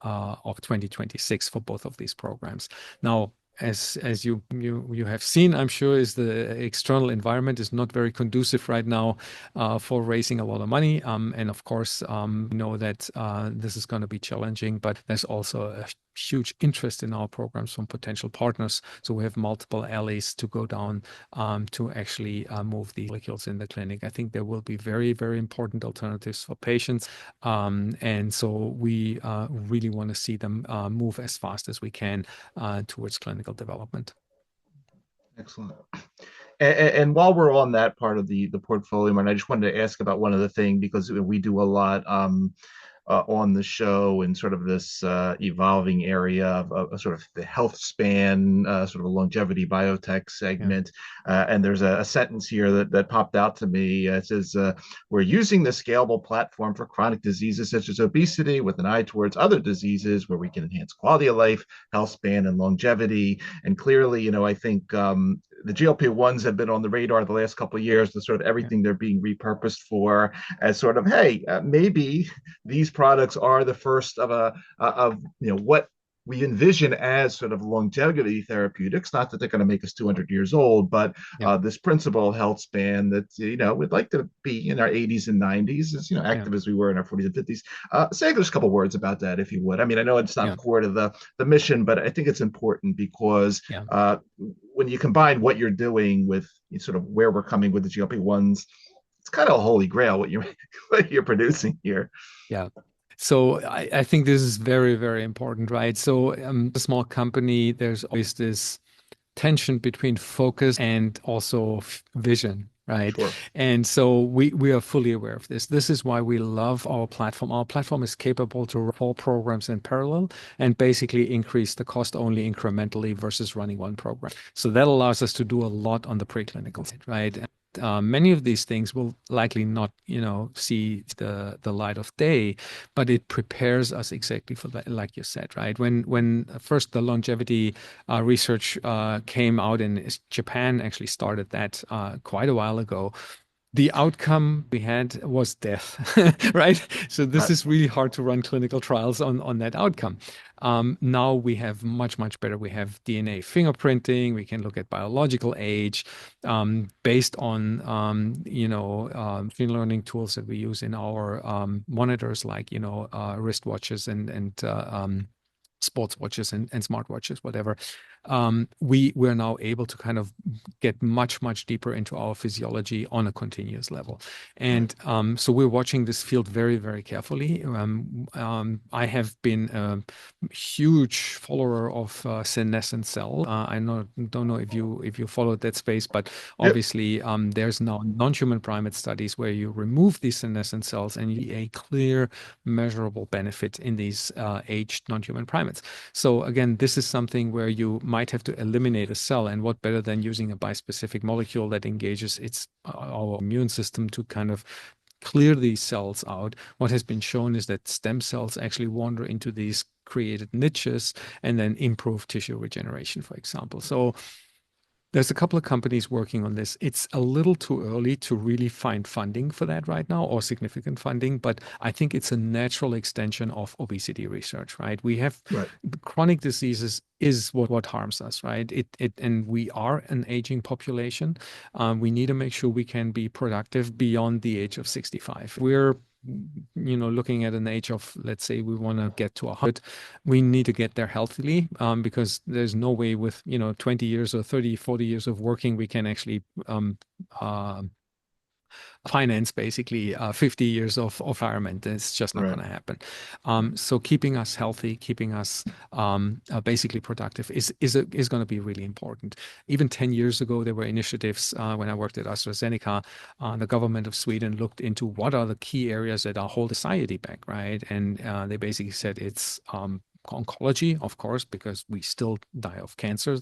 2026 for both of these programs. Now, as you have seen, I'm sure, is the external environment is not very conducive right now for raising a lot of money. And of course, know that this is going to be challenging, but there's also a huge interest in our programs from potential partners. So we have multiple alleys to go down to actually move the molecules in the clinic. I think there will be very, very important alternatives for patients. And so we really want to see them move as fast as we can towards clinical development. Excellent. And while we're on that part of the portfolio, and I just wanted to ask about one other thing, because we do a lot on the show in sort of this evolving area of sort of the health span, sort of a longevity biotech segment. Yeah. And there's a sentence here that popped out to me. It says, we're using the scalable platform for chronic diseases such as obesity with an eye towards other diseases where we can enhance quality of life, health span, and longevity. And clearly, I think the GLP-1s have been on the radar the last couple of years, to sort of everything they're being repurposed for, as sort of, hey, maybe these products are the first of what we envision as sort of longevity therapeutics, not that they're going to make us 200 years old, but this principle of health span that, we'd like to be in our 80s and 90s, as, active as we were in our 40s and 50s. Say just a couple words about that, if you would. I mean, I know it's not core to the mission, but I think it's important because when you combine what you're doing with sort of where we're coming with the GLP-1s, it's kind of a holy grail what you're producing here. Yeah. So I think this is very, very important, right? So a small company, there's always this tension between focus and also vision, right? Sure. And so we are fully aware of this. This is why we love our platform. Our platform is capable to run all programs in parallel and basically increase the cost only incrementally versus running one program. So that allows us to do a lot on the preclinical side, right? Many of these things will likely not, see the light of day, but it prepares us exactly for that, like you said, right? When first the longevity research came out in Japan, actually started that quite a while ago. The outcome we had was death, right? So this is really hard to run clinical trials on that outcome. Now we have much better. We have DNA fingerprinting. We can look at biological age based on machine learning tools that we use in our monitors, like wristwatches and sports watches and smartwatches, whatever. We're now able to kind of get much deeper into our physiology on a continuous level. And so we're watching this field very, very carefully. I have been a huge follower of senescent cell. I don't know if you followed that space, but obviously there's now non-human primate studies where you remove these senescent cells and you see a clear measurable benefit in these aged non-human primates. So again, this is something where you might have to eliminate a cell, and what better than using a bispecific molecule that engages our immune system to kind of clear these cells out. What has been shown is that stem cells actually wander into these created niches and then improve tissue regeneration, for example. So there's a couple of companies working on this. It's a little too early to really find funding for that right now, or significant funding, but I think it's a natural extension of obesity research, right? We have chronic diseases is what harms us, right? And we are an aging population. We need to make sure we can be productive beyond the age of 65. We're looking at an age of, let's say we want to get to 100, we need to get there healthily, because there's no way with 20 years or 30, 40 years of working we can actually finance basically 50 years of retirement. It's just not going to happen. So keeping us healthy, keeping us basically productive is going to be really important. Even 10 years ago, there were initiatives when I worked at AstraZeneca. The government of Sweden looked into what are the key areas that are holding society back, right? And they basically said it's oncology, of course, because we still die of cancer.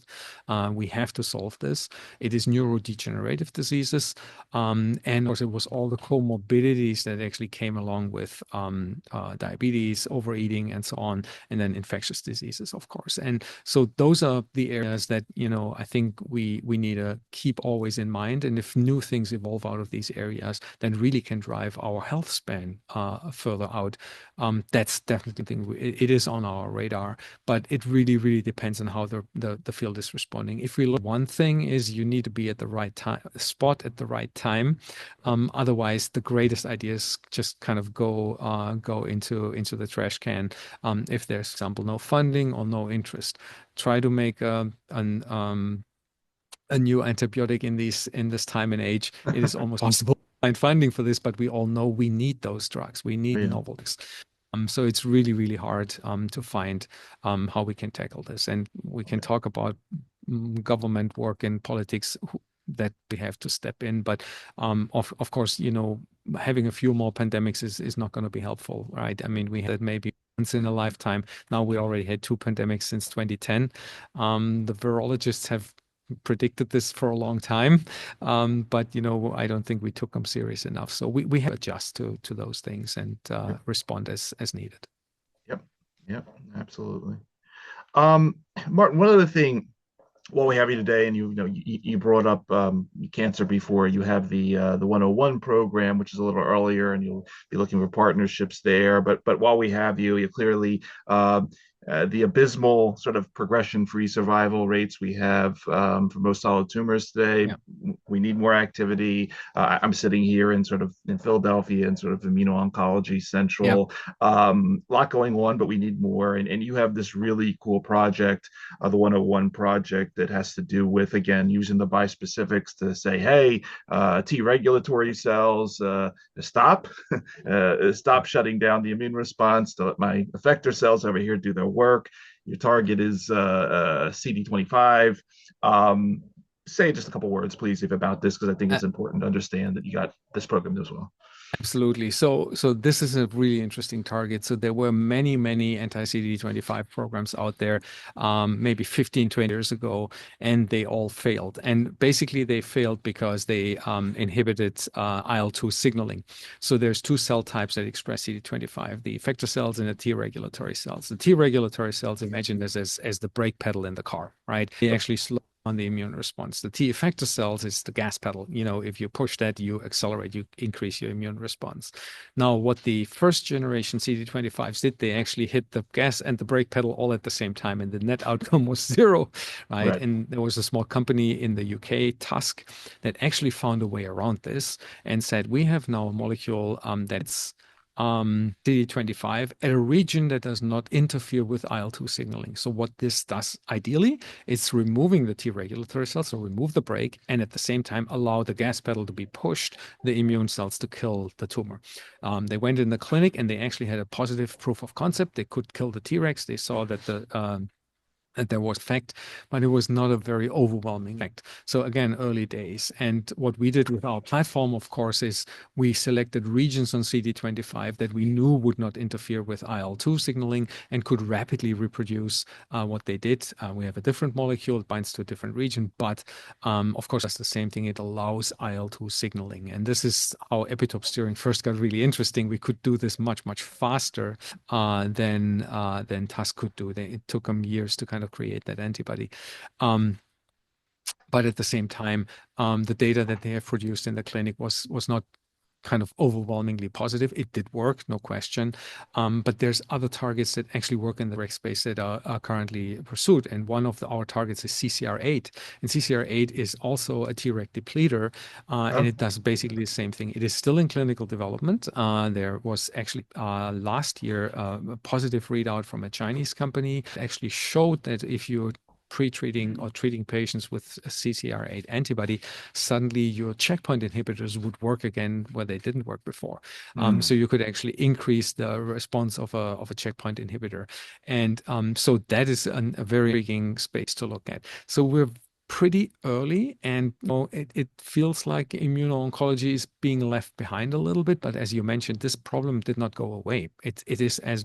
We have to solve this. It is neurodegenerative diseases. And of course, it was all the comorbidities that actually came along with diabetes, overeating, and so on, and then infectious diseases, of course. And so those are the areas that, I think we need to keep always in mind. And if new things evolve out of these areas, then really can drive our health span further out. That's definitely something it is on our radar, but it really depends on how the field is responding. If we look, one thing is you need to be at the right time, spot at the right time. Otherwise, the greatest ideas just kind of go into the trash can. If there's, for example, no funding or no interest, try to make a new antibiotic in this time and age. It is almost possible to find funding for this, but we all know we need those drugs. We need novel drugs. So it's really hard to find how we can tackle this. And we can talk about government work and politics that we have to step in. But of course, having a few more pandemics is not going to be helpful, right? I mean, we had maybe once in a lifetime. Now we already had 2 pandemics since 2010. The virologists have predicted this for a long time, but I don't think we took them serious enough. So we have to adjust to those things and respond as needed. Yep, absolutely. Martin, one other thing while we have you today, and you brought up cancer before. You have the 101 program, which is a little earlier, and you'll be looking for partnerships there. But while we have you, you clearly the abysmal sort of progression-free survival rates we have for most solid tumors today. Yeah. We need more activity. I'm sitting here in Philadelphia and sort of immuno-oncology central. Yeah. Lot going on, but we need more. And you have this really cool project, the 101 project, that has to do with, again, using the bispecifics to say, hey, T regulatory cells, stop shutting down the immune response, to let my effector cells over here do their work. Your target is CD25. Say just a couple words, please, about this, because I think it's important to understand that you got this program as well. Absolutely. So this is a really interesting target. So there were many anti-CD25 programs out there, maybe 15, 20 years ago, and they all failed. And basically they failed because they inhibited IL-2 signaling. So there's two cell types that express CD25, the effector cells and the T regulatory cells. The T regulatory cells, imagine this as the brake pedal in the car, right? They actually slow on the immune response. The T effector cells is the gas pedal. If you push that, you accelerate, you increase your immune response. Now, what the first generation CD25s did, they actually hit the gas and the brake pedal all at the same time, and the net outcome was zero, right? And there was a small company in the UK, Tusk, that actually found a way around this and said, we have now a molecule that's CD25 at a region that does not interfere with IL-2 signaling. So what this does ideally, it's removing the T regulatory cells, so remove the brake, and at the same time allow the gas pedal to be pushed, the immune cells to kill the tumor. They went in the clinic and they actually had a positive proof of concept. They could kill the Tregs. They saw that that there was effect, but it was not a very overwhelming effect. So again, early days. And what we did with our platform, of course, is we selected regions on CD25 that we knew would not interfere with IL-2 signaling and could rapidly reproduce what they did. We have a different molecule, it binds to a different region, but of course, that's the same thing. It allows IL-2 signaling. And this is how epitope steering first got really interesting. We could do this much faster than Tusk could do. It took them years to kind of create that antibody. But at the same time, the data that they have produced in the clinic was not kind of overwhelmingly positive. It did work, no question. But there's other targets that actually work in the Treg space that are currently pursued. And one of our targets is CCR8. And CCR8 is also a Treg depleter, and it does basically the same thing. It is still in clinical development. There was actually last year a positive readout from a Chinese company that actually showed that if you pre-treating or treating patients with a CCR8 antibody, suddenly your checkpoint inhibitors would work again where they didn't work before. So you could actually increase the response of a checkpoint inhibitor. And so that is a very intriguing space to look at. So we're pretty early, and it feels like immuno-oncology is being left behind a little bit. But as you mentioned, this problem did not go away. It is as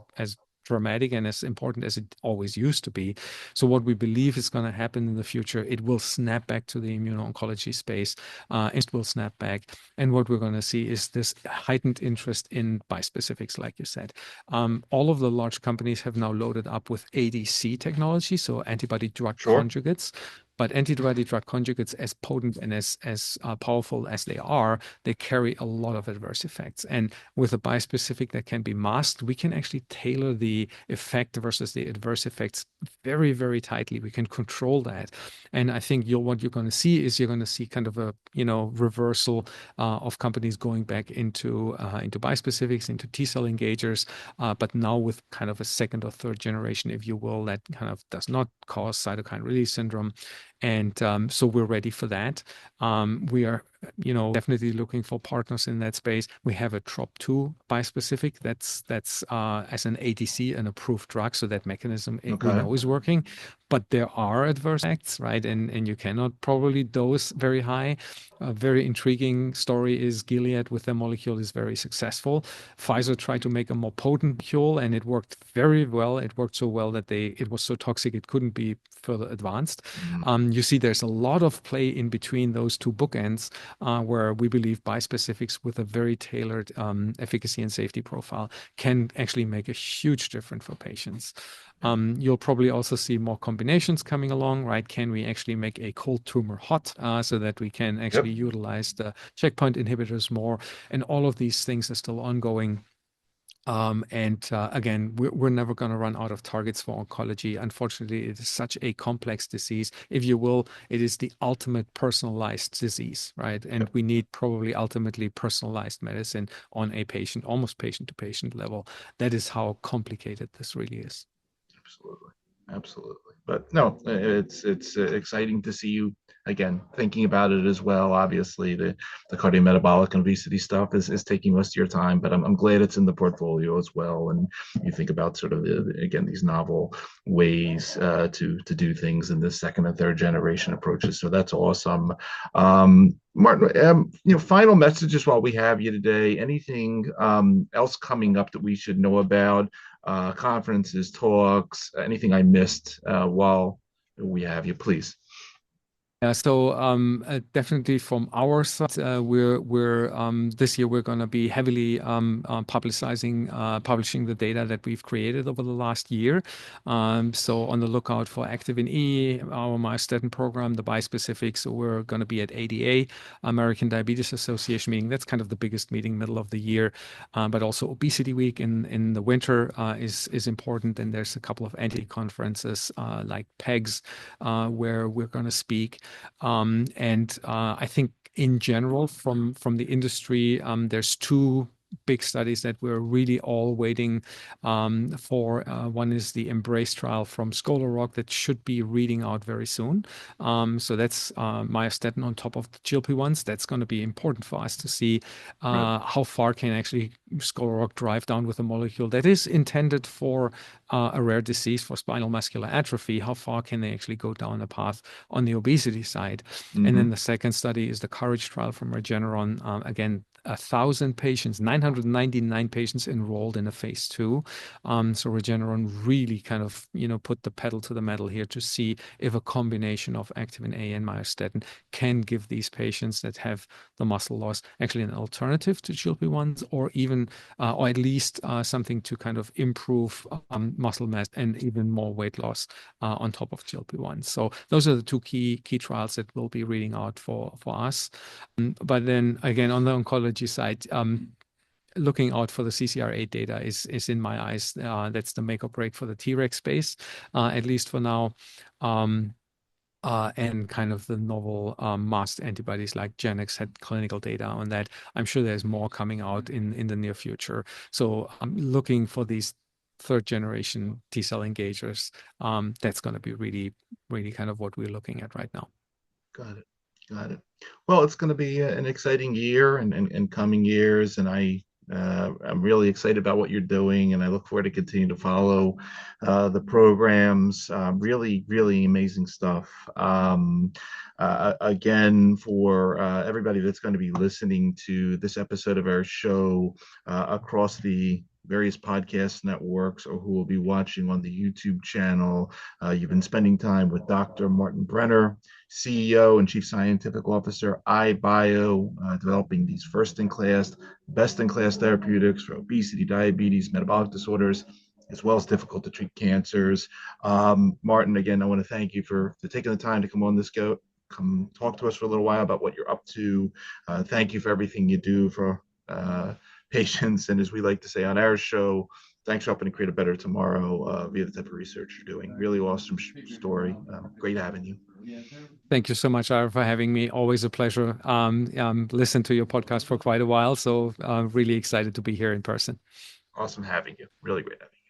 dramatic and as important as it always used to be. So what we believe is going to happen in the future, it will snap back to the immuno-oncology space. It will snap back. And what we're going to see is this heightened interest in bispecifics, like you said. All of the large companies have now loaded up with ADC technology, so antibody drug conjugates. But antibody drug conjugates, as potent and as powerful as they are, they carry a lot of adverse effects. And with a bispecific that can be masked, we can actually tailor the effect versus the adverse effects very, very tightly. We can control that. And I think what you're going to see is kind of a reversal of companies going back into bispecifics, into T-cell engagers, but now with kind of a second or third generation, if you will, that kind of does not cause cytokine release syndrome. And so we're ready for that. We are, definitely looking for partners in that space. We have a TROP2 bispecific that's as an ADC, an approved drug, so that mechanism we know is working. But there are adverse effects, right? And you cannot probably dose very high. A very intriguing story is Gilead with their molecule is very successful. Pfizer tried to make a more potent molecule, and it worked very well. It worked so well that it was so toxic it couldn't be further advanced. You see there's a lot of play in between those two bookends where we believe bispecifics with a very tailored efficacy and safety profile can actually make a huge difference for patients. You'll probably also see more combinations coming along, right? Can we actually make a cold tumor hot so that we can actually utilize the checkpoint inhibitors more? And all of these things are still ongoing. Again, we're never going to run out of targets for oncology. Unfortunately, it is such a complex disease. If you will, it is the ultimate personalized disease, right? And we need probably ultimately personalized medicine on a patient, almost patient-to-patient level. That is how complicated this really is. Absolutely. Absolutely. But no, it's exciting to see you again thinking about it as well. Obviously, the cardiometabolic and obesity stuff is taking most of your time, but I'm glad it's in the portfolio as well. And you think about sort of again these novel ways to do things in the second and third generation approaches. So that's awesome. Martin, final messages while we have you today. Anything else coming up that we should know about? Conferences, talks, anything I missed while we have you, please. Yeah, so definitely from our side, we're this year we're going to be heavily publishing the data that we've created over the last year. So on the lookout for Activin E, our myostatin program, the bispecific. So we're going to be at ADA, American Diabetes Association meeting. That's kind of the biggest meeting middle of the year, but also Obesity Week in the winter is important. And there's a couple of anti-conferences like PEGS where we're going to speak. I think in general, from the industry, there's two big studies that we're really all waiting for. One is the Embrace trial from Scholar Rock that should be reading out very soon. So that's myostatin on top of the GLP-1s. That's going to be important for us to see how far can actually Scholar Rock drive down with a molecule that is intended for a rare disease for spinal muscular atrophy. How far can they actually go down the path on the obesity side? And then the second study is the Courage trial from Regeneron. Again, 1,000 patients, 999 patients enrolled in a phase 2. So Regeneron really kind of, put the pedal to the metal here to see if a combination of Activin A and myostatin can give these patients that have the muscle loss actually an alternative to GLP-1s, or even, or at least something to kind of improve muscle mass and even more weight loss on top of GLP-1s. So those are the two key trials that we'll be reading out for us. But then again, on the oncology side, looking out for the CCR8 data is in my eyes, that's the make or break for the Treg space, at least for now. And kind of the novel masked antibodies like Genx had clinical data on that. I'm sure there's more coming out in the near future. So I'm looking for these third generation T-cell engagers. That's going to be really, really kind of what we're looking at right now. Got it. Got it. Well, it's going to be an exciting year and coming years, and I'm really excited about what you're doing, and I look forward to continue to follow the programs. Really, really amazing stuff. Again, for everybody that's going to be listening to this episode of our show across the various podcast networks, or who will be watching on the YouTube channel, you've been spending time with Dr. Martin Brenner, CEO and Chief Scientific Officer, iBio, developing these first-in-class, best-in-class therapeutics for obesity, diabetes, metabolic disorders, as well as difficult to treat cancers. Martin, again, I want to thank you for taking the time to come on this come talk to us for a little while about what you're up to. Thank you for everything you do for patients, and as we like to say on our show, thanks for helping to create a better tomorrow via the type of research you're doing. Really awesome story. Great having you. Thank you so much, Ira, for having me. Always a pleasure. Listened to your podcast for quite a while, so really excited to be here in person. Awesome having you. Really great having you.